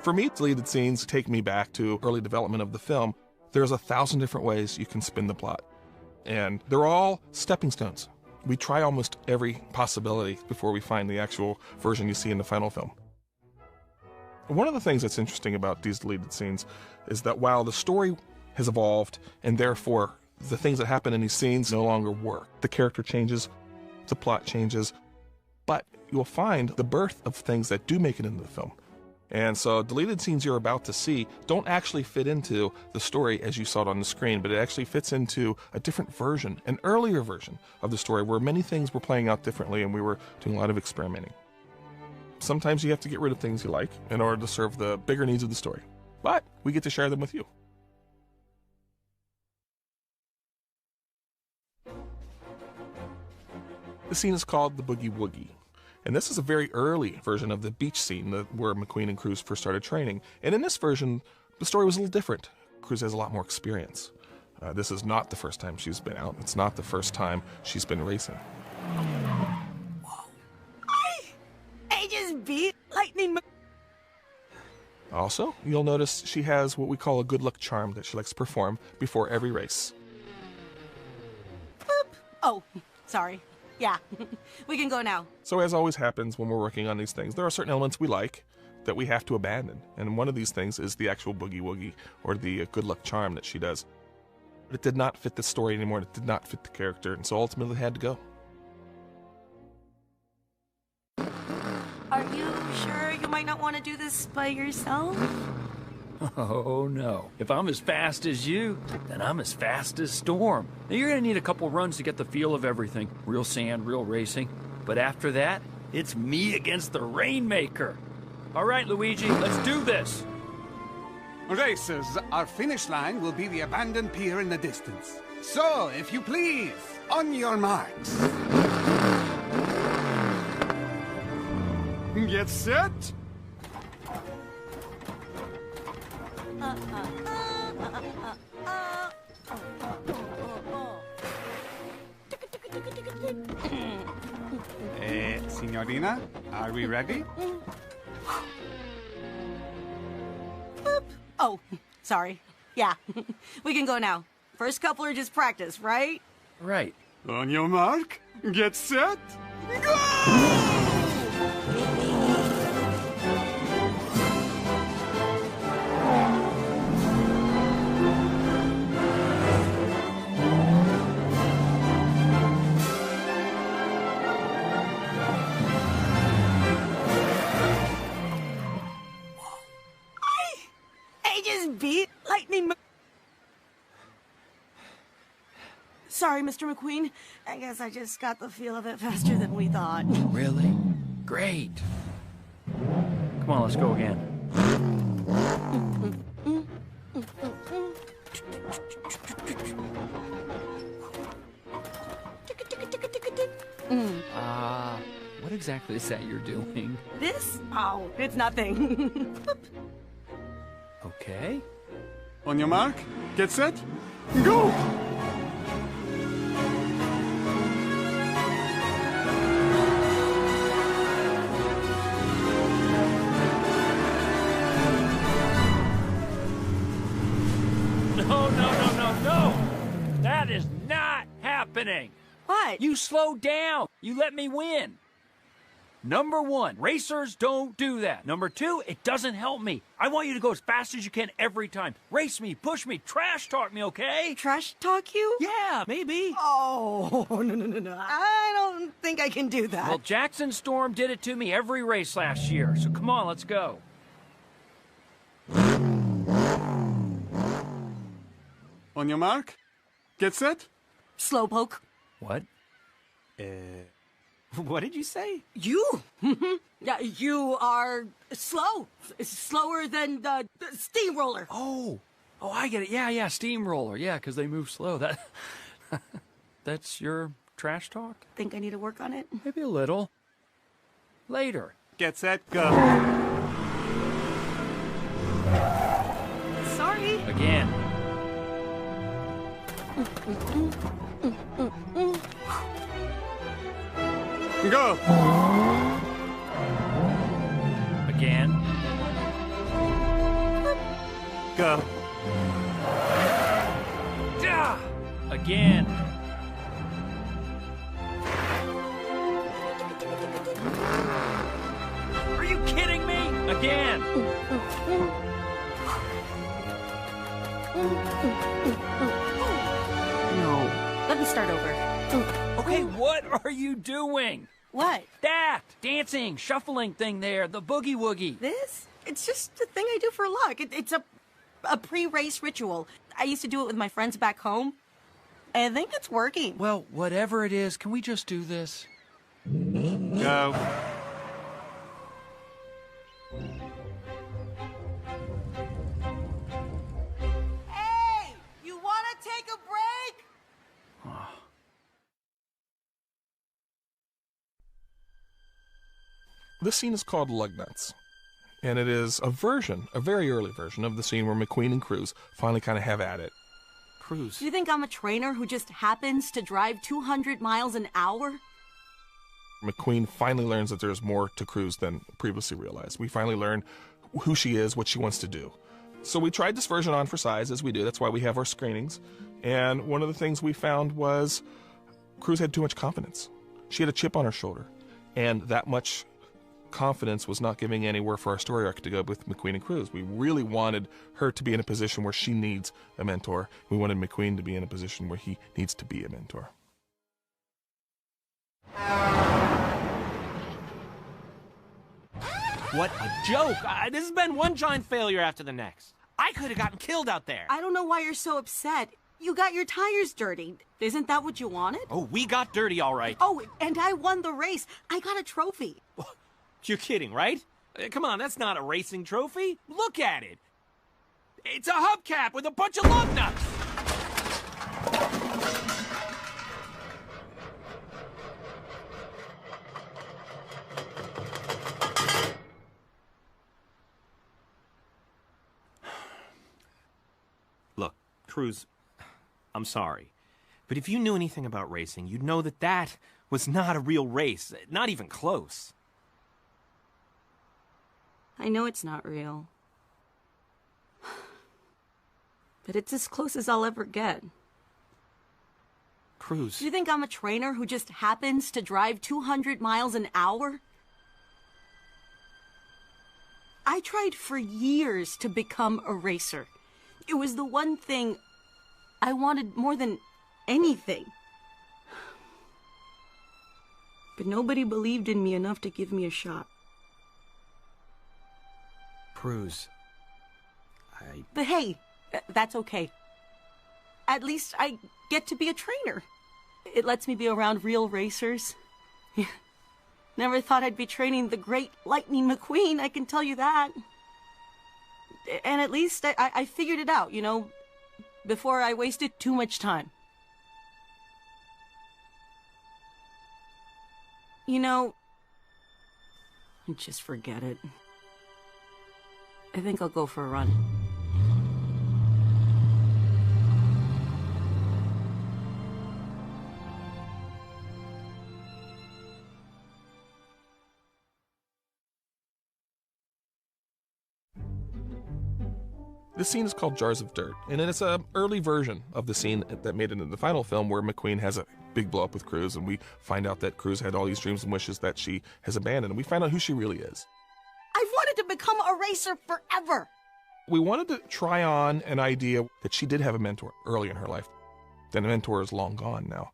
For me, deleted scenes take me back to early development of the film. There's 1,000 different ways you can spin the plot, and they're all stepping stones. We try almost every possibility before we find the actual version you see in the final film. One of the things that's interesting about these deleted scenes is that while the story has evolved, and therefore the things that happen in these scenes no longer work, the character changes, the plot changes, but you'll find the birth of things that do make it into the film. And so deleted scenes you're about to see don't actually fit into the story as you saw it on the screen, but it actually fits into a different version, an earlier version of the story where many things were playing out differently and we were doing a lot of experimenting. Sometimes you have to get rid of things you like in order to serve the bigger needs of the story, but we get to share them with you. The scene is called the Boogie Woogie. And this is a very early version of the beach scene where McQueen and Cruise first started training. And in this version, the story was a little different. Cruise has a lot more experience. This is not the first time she's been out. It's not the first time she's been racing. I just beat Lightning. Also, you'll notice she has what we call a good luck charm that she likes to perform before every race. Boop. Oh, sorry. Yeah, we can go now. So as always happens when we're working on these things, there are certain elements we like that we have to abandon. And one of these things is the actual Boogie Woogie, or the good luck charm that she does. But it did not fit the story anymore, it did not fit the character, and so ultimately it had to go. Are you sure you might not want to do this by yourself? Oh, no. If I'm as fast as you, then I'm as fast as Storm. Now, you're gonna need a couple runs to get the feel of everything. Real sand, real racing. But after that, it's me against the Rainmaker. All right, Luigi, let's do this. Racers, our finish line will be the abandoned pier in the distance. So, if you please, on your marks. Get set. Signorina, are we ready? Boop. Oh, sorry. Yeah, we can go now. First couple are just practice, right? Right. On your mark, get set, go! Beat Lightning. Sorry, Mr. McQueen. I guess I just got the feel of it faster than we thought. Really? Great. Come on, let's go again. What exactly is that you're doing? This? Oh, it's nothing. Okay. On your mark, get set, go! No! That is not happening! What? You slowed down! You let me win! Number one, racers don't do that. Number two, it doesn't help me. I want you to go as fast as you can every time. Race me, push me, trash talk me, okay? Trash talk you? Yeah, maybe. Oh, no. I don't think I can do that. Well, Jackson Storm did it to me every race last year, so come on, let's go. On your mark, get set. Slowpoke. What? What did you say? You? Yeah, you are slow. Slower than the steamroller. Oh, I get it. Yeah, steamroller. Yeah, because they move slow. That's your trash talk? Think I need to work on it? Maybe a little. Later. Get set, go. Sorry. Again. Go. Again. Go. Again. Are you kidding me? Again. No. Let me start over. Okay, what are you doing? What? That dancing, shuffling thing there, the boogie woogie. This? It's just a thing I do for luck. It's a pre-race ritual. I used to do it with my friends back home. I think it's working. Well, whatever it is, can we just do this? Go. Hey! You want to take a break? This scene is called Lug Nuts, and it is a very early version of the scene where McQueen and Cruz finally kind of have at it. Cruz. Do you think I'm a trainer who just happens to drive 200 miles an hour? McQueen finally learns that there's more to Cruz than previously realized. We finally learn who she is, what she wants to do. So we tried this version on for size, as we do. That's why we have our screenings. And one of the things we found was Cruz had too much confidence. She had a chip on her shoulder, and that much confidence was not giving anywhere for our story arc to go with McQueen and Cruz. We really wanted her to be in a position where she needs a mentor. We wanted McQueen to be in a position where he needs to be a mentor. What a joke! This has been one giant failure after the next. I could have gotten killed out there. I don't know why you're so upset. You got your tires dirty. Isn't that what you wanted? Oh, we got dirty, all right. Oh, and I won the race. I got a trophy. You're kidding, right? Come on, that's not a racing trophy. Look at it. It's a hubcap with a bunch of lug nuts. Look, Cruz, I'm sorry. But if you knew anything about racing, you'd know that that was not a real race. Not even close. I know it's not real. But it's as close as I'll ever get. Cruz. Do you think I'm a trainer who just happens to drive 200 miles an hour? I tried for years to become a racer. It was the one thing I wanted more than anything. But nobody believed in me enough to give me a shot. Cruz. But hey, that's okay. At least I get to be a trainer. It lets me be around real racers. Never thought I'd be training the great Lightning McQueen, I can tell you that. And at least I figured it out, you know, before I wasted too much time. You know, just forget it. I think I'll go for a run. This scene is called Jars of Dirt, and it's an early version of the scene that made it into the final film where McQueen has a big blow up with Cruz, and we find out that Cruz had all these dreams and wishes that she has abandoned, and we find out who she really is. I've wanted to become a racer forever. We wanted to try on an idea that she did have a mentor early in her life. That mentor is long gone now.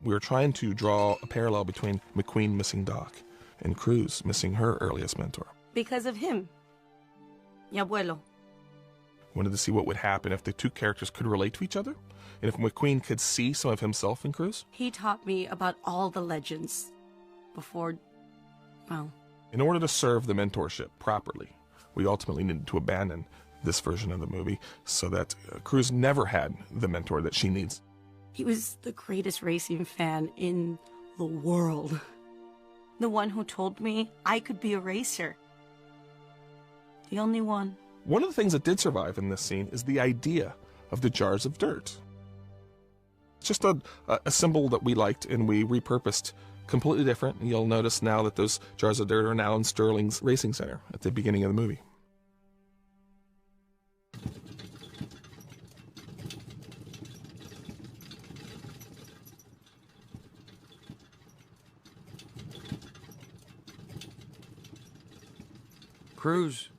We were trying to draw a parallel between McQueen missing Doc and Cruz missing her earliest mentor. Because of him. Mi abuelo. Wanted to see what would happen if the two characters could relate to each other, and if McQueen could see some of himself in Cruz. He taught me about all the legends before, well... In order to serve the mentorship properly, we ultimately needed to abandon this version of the movie so that Cruz never had the mentor that she needs. He was the greatest racing fan in the world. The one who told me I could be a racer. The only one. One of the things that did survive in this scene is the idea of the jars of dirt. It's just a symbol that we liked and we repurposed completely different. You'll notice now that those jars of dirt are now in Sterling's Racing Center at the beginning of the movie. Cruz.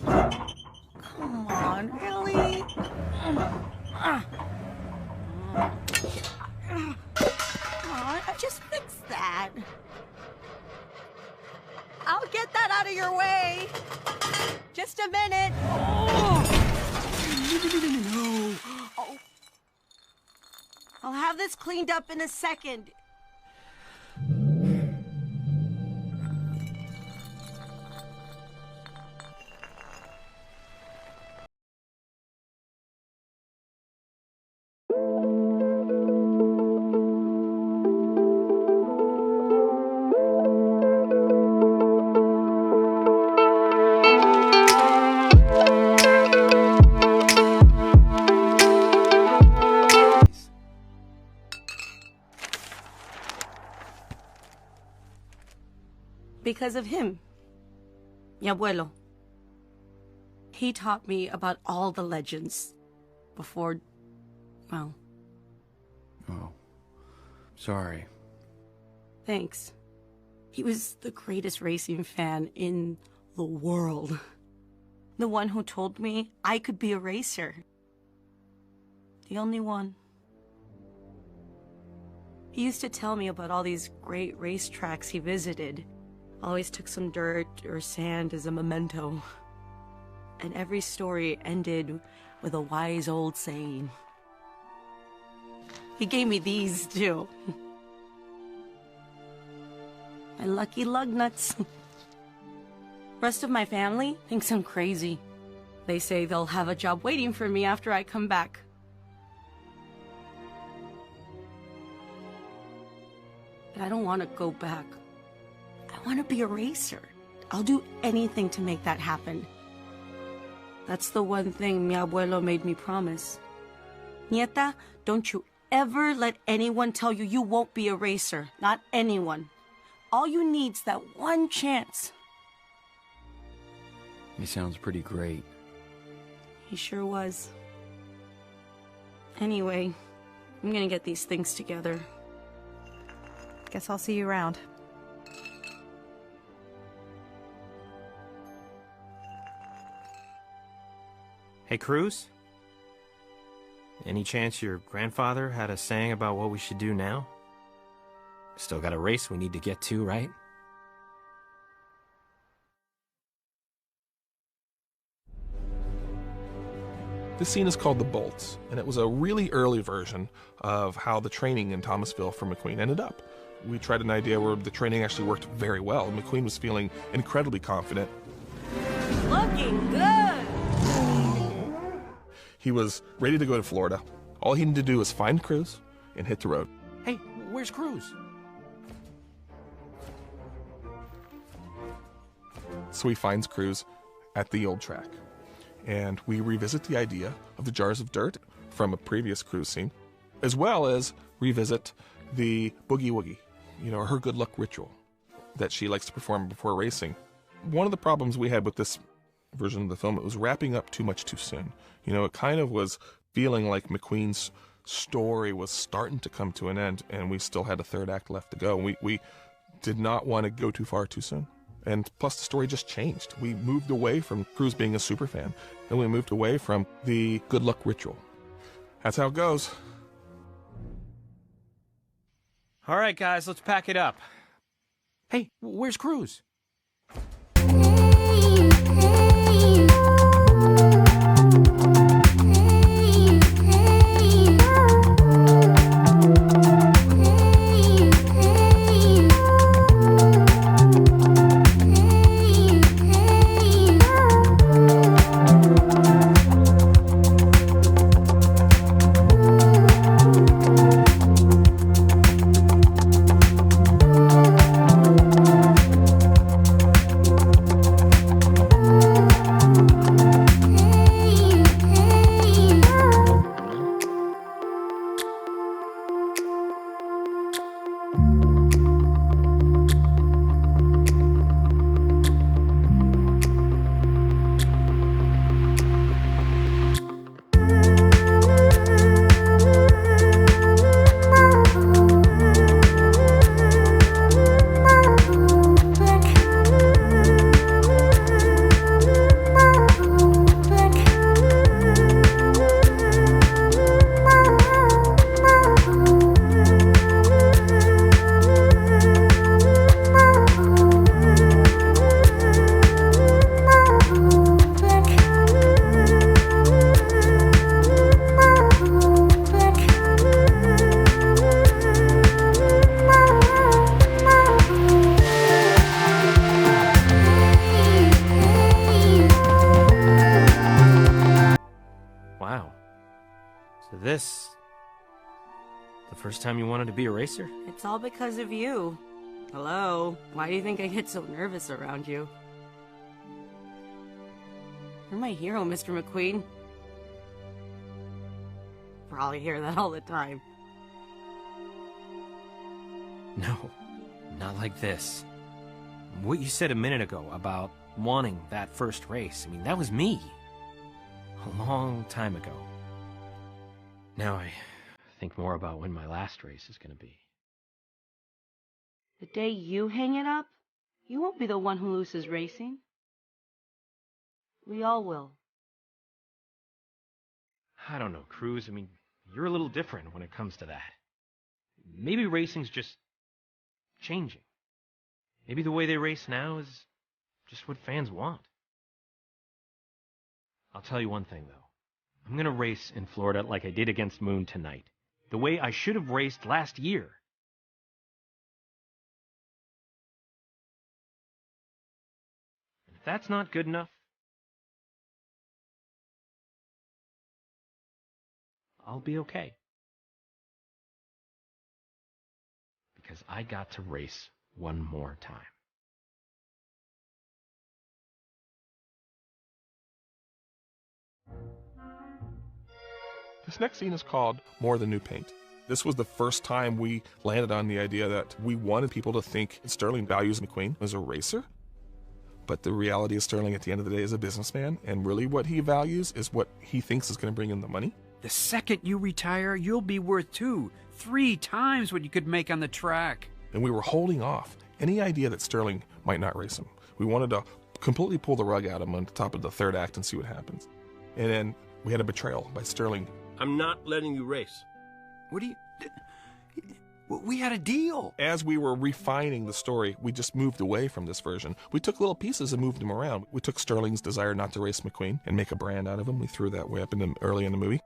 Come on, really? Come on, I just fixed that. I'll get that out of your way. Just a minute. Oh. No. Oh. I'll have this cleaned up in a second. Because of him. Mi abuelo. He taught me about all the legends before, well... Oh. Sorry. Thanks. He was the greatest racing fan in the world. The one who told me I could be a racer. The only one. He used to tell me about all these great racetracks he visited. Always took some dirt or sand as a memento. And every story ended with a wise old saying. He gave me these, too. My lucky lug nuts. Rest of my family thinks I'm crazy. They say they'll have a job waiting for me after I come back. But I don't want to go back. I want to be a racer. I'll do anything to make that happen. That's the one thing mi abuelo made me promise. Nieta, don't you ever let anyone tell you you won't be a racer. Not anyone. All you need's that one chance. He sounds pretty great. He sure was. Anyway, I'm gonna get these things together. Guess I'll see you around. Hey, Cruz? Any chance your grandfather had a saying about what we should do now? Still got a race we need to get to, right? This scene is called The Bolts, and it was a really early version of how the training in Thomasville for McQueen ended up. We tried an idea where the training actually worked very well. McQueen was feeling incredibly confident. Looking good! He was ready to go to Florida. All he needed to do was find Cruz and hit the road. Hey, where's Cruz? So he finds Cruz at the old track. And we revisit the idea of the jars of dirt from a previous Cruz scene, as well as revisit the boogie woogie, her good luck ritual that she likes to perform before racing. One of the problems we had with this version of the film, it was wrapping up too much too soon. It kind of was feeling like McQueen's story was starting to come to an end, and we still had a third act left to go. We did not want to go too far too soon. And plus, the story just changed. We moved away from Cruz being a super fan, and we moved away from the good luck ritual. That's how it goes. All right, guys, let's pack it up. Hey, where's Cruz? First time you wanted to be a racer? It's all because of you. Hello? Why do you think I get so nervous around you? You're my hero, Mr. McQueen. Probably hear that all the time. No, not like this. What you said a minute ago about wanting that first race, I mean, that was me. A long time ago. Now I think more about when my last race is going to be. The day you hang it up, you won't be the one who loses racing. We all will. I don't know, Cruz. I mean, you're a little different when it comes to that. Maybe racing's just changing. Maybe the way they race now is just what fans want. I'll tell you one thing, though. I'm going to race in Florida like I did against Moon tonight. The way I should have raced last year. And if that's not good enough, I'll be okay. Because I got to race one more time. This next scene is called More Than New Paint. This was the first time we landed on the idea that we wanted people to think Sterling values McQueen as a racer. But the reality is Sterling at the end of the day is a businessman, and really what he values is what he thinks is going to bring in the money. The second you retire, you'll be worth 2, 3 times what you could make on the track. And we were holding off any idea that Sterling might not race him. We wanted to completely pull the rug out of him on the top of the third act and see what happens. And then we had a betrayal by Sterling. I'm not letting you race. What do you... We had a deal. As we were refining the story, we just moved away from this version. We took little pieces and moved them around. We took Sterling's desire not to race McQueen and make a brand out of him. We threw that way up in early in the movie.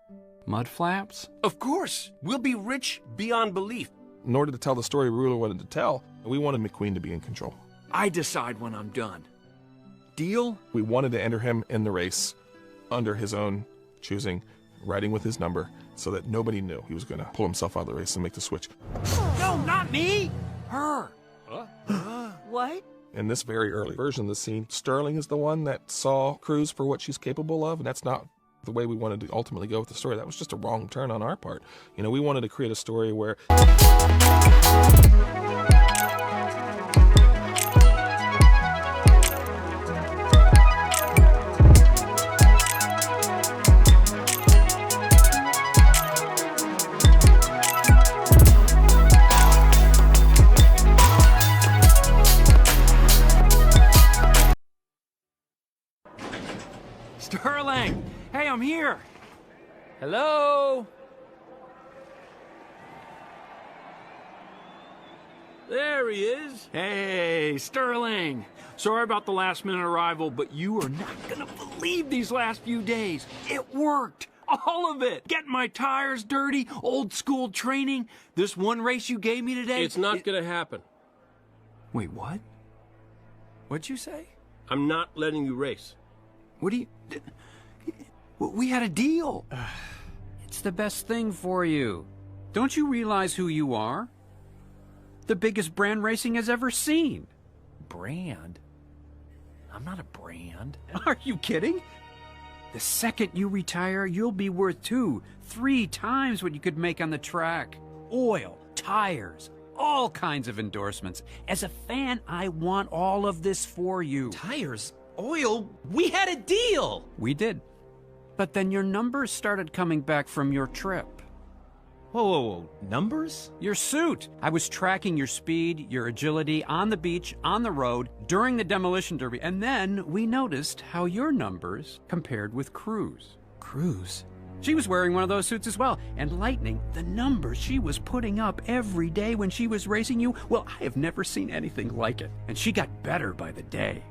Mud flaps? Of course. We'll be rich beyond belief. In order to tell the story we really wanted to tell, we wanted McQueen to be in control. I decide when I'm done. Deal? We wanted to enter him in the race under his own choosing, riding with his number, so that nobody knew he was going to pull himself out of the race and make the switch. No, not me! Her! What? In this very early version of the scene, Sterling is the one that saw Cruz for what she's capable of, and that's not the way we wanted to ultimately go with the story. That was just a wrong turn on our part. You know, we wanted to create a story where... Sterling! Hey, I'm here! Hello? There he is. Hey, Sterling! Sorry about the last-minute arrival, but you are not gonna believe these last few days. It worked! All of it! Getting my tires dirty, old-school training, this one race you gave me today... It's not gonna happen. Wait, what? What'd you say? I'm not letting you race. What do you... We had a deal. It's the best thing for you. Don't you realize who you are? The biggest brand racing has ever seen. Brand? I'm not a brand. Are you kidding? The second you retire, you'll be worth 2, 3 times what you could make on the track. Oil, tires, all kinds of endorsements. As a fan, I want all of this for you. Tires? Oil? We had a deal! We did. But then your numbers started coming back from your trip. Whoa, whoa, whoa. Numbers? Your suit. I was tracking your speed, your agility on the beach, on the road, during the demolition derby, and then we noticed how your numbers compared with Cruz. Cruz? She was wearing one of those suits as well. And Lightning, the numbers she was putting up every day when she was racing you, well, I have never seen anything like it. And she got better by the day.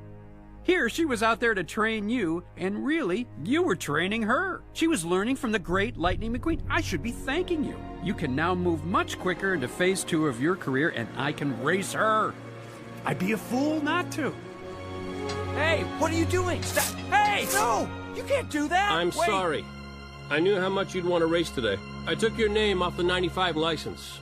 Here, she was out there to train you, and really, you were training her. She was learning from the great Lightning McQueen. I should be thanking you. You can now move much quicker into phase 2 of your career, and I can race her. I'd be a fool not to. Hey, what are you doing? Stop. Hey, no! You can't do that! I'm Wait. sorry. I knew how much you'd want to race today. I took your name off the 95 license.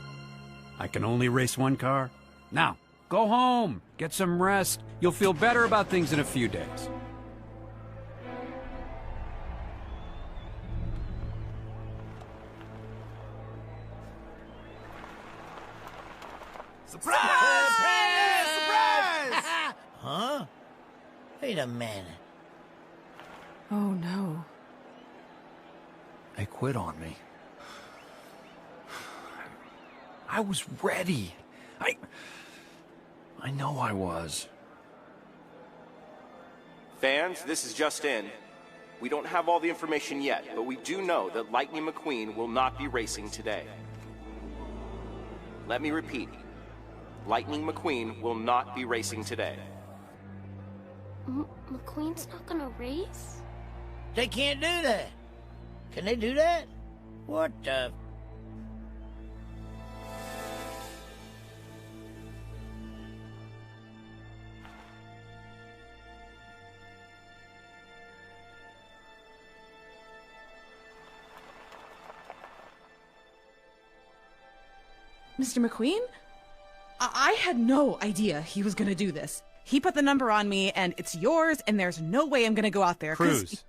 I can only race one car. Now, go home, get some rest. You'll feel better about things in a few days. Surprise! Surprise! Huh? Wait a minute. Oh no. They quit on me. I was ready. I know I was. Fans, this is just in. We don't have all the information yet, but we do know that Lightning McQueen will not be racing today. Let me repeat. Lightning McQueen will not be racing today. McQueen's not gonna race? They can't do that. Can they do that? What the... Mr. McQueen? I had no idea he was gonna do this. He put the number on me, and it's yours, and there's no way I'm gonna go out there. Cruz.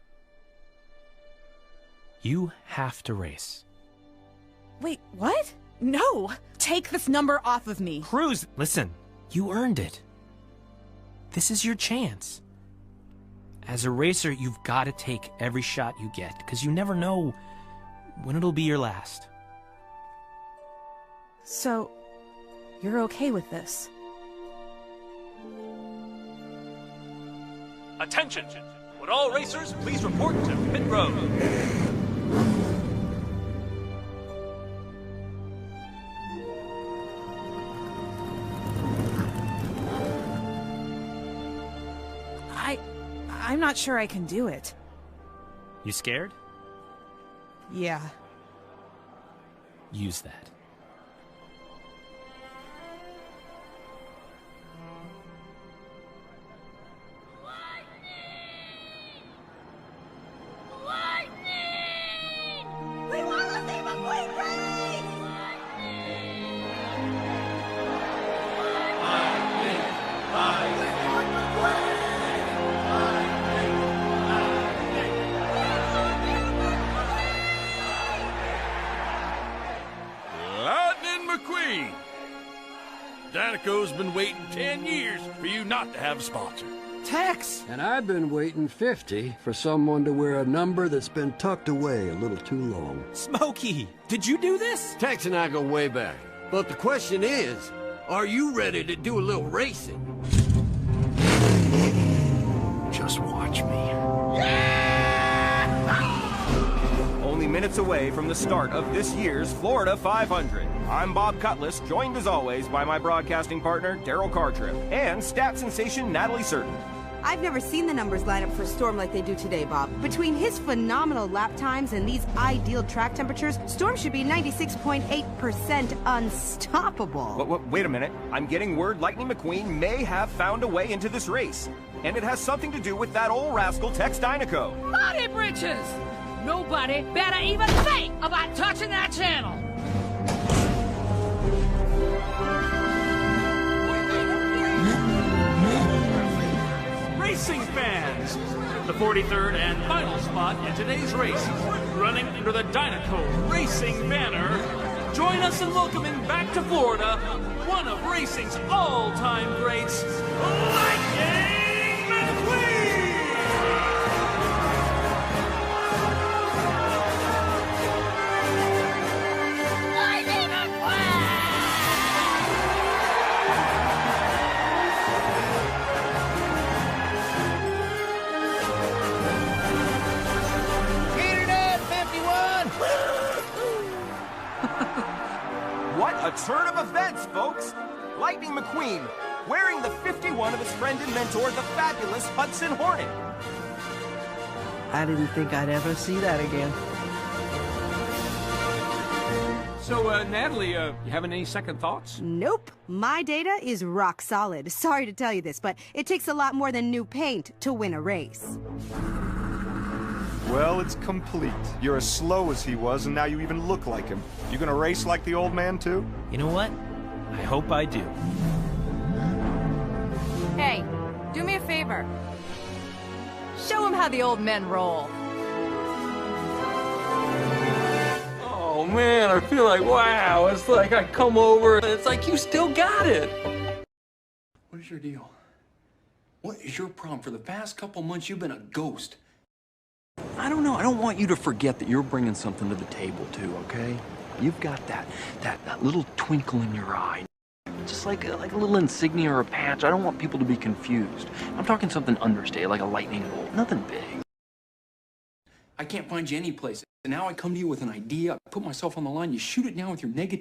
You have to race. Wait, what? No! Take this number off of me. Cruz, listen. You earned it. This is your chance. As a racer, you've got to take every shot you get, because you never know when it'll be your last. So, you're okay with this? Attention! Would all racers please report to pit road? I'm not sure I can do it. You scared? Yeah. Use that. We want to see McQueen race! Lightning McQueen! Dinoco's been waiting 10 years for you not to have a sponsor. Tex! And I've been waiting 50 for someone to wear a number that's been tucked away a little too long. Smokey, did you do this? Tex and I go way back. But the question is, are you ready to do a little racing? Just watch me. Only minutes away from the start of this year's Florida 500. I'm Bob Cutlass, joined as always by my broadcasting partner, Daryl Cartrip, and stat sensation Natalie Certain. I've never seen the numbers line up for Storm like they do today, Bob. Between his phenomenal lap times and these ideal track temperatures, Storm should be 96.8% unstoppable. Wait a minute. I'm getting word Lightning McQueen may have found a way into this race. And it has something to do with that old rascal Tex Dinoco. Body britches! Nobody better even think about touching that channel! Racing fans! The 43rd and final spot in today's race, running under the Dinoco Racing banner. Join us in welcoming back to Florida one of racing's all-time greats, Lightning McQueen! Lightning McQueen! Internet 51! What a turn of events, folks! Lightning McQueen, wearing the 51 of his friend and mentor, the fabulous Hudson Hornet. I didn't think I'd ever see that again. So, Natalie, you having any second thoughts? Nope. My data is rock solid. Sorry to tell you this, but it takes a lot more than new paint to win a race. Well, it's complete. You're as slow as he was, and now you even look like him. You gonna race like the old man, too? You know what? I hope I do. Hey, do me a favor. Show him how the old men roll. Oh man, I feel like, wow, it's like I come over and it's like you still got it. What is your deal? What is your problem? For the past couple months, you've been a ghost. I don't know. I don't want you to forget that you're bringing something to the table, too, okay? You've got that little twinkle in your eye. Just like a little insignia or a patch. I don't want people to be confused. I'm talking something understated, like a lightning bolt. Nothing big. I can't find you any place. And now I come to you with an idea. I put myself on the line. You shoot it down with your negative.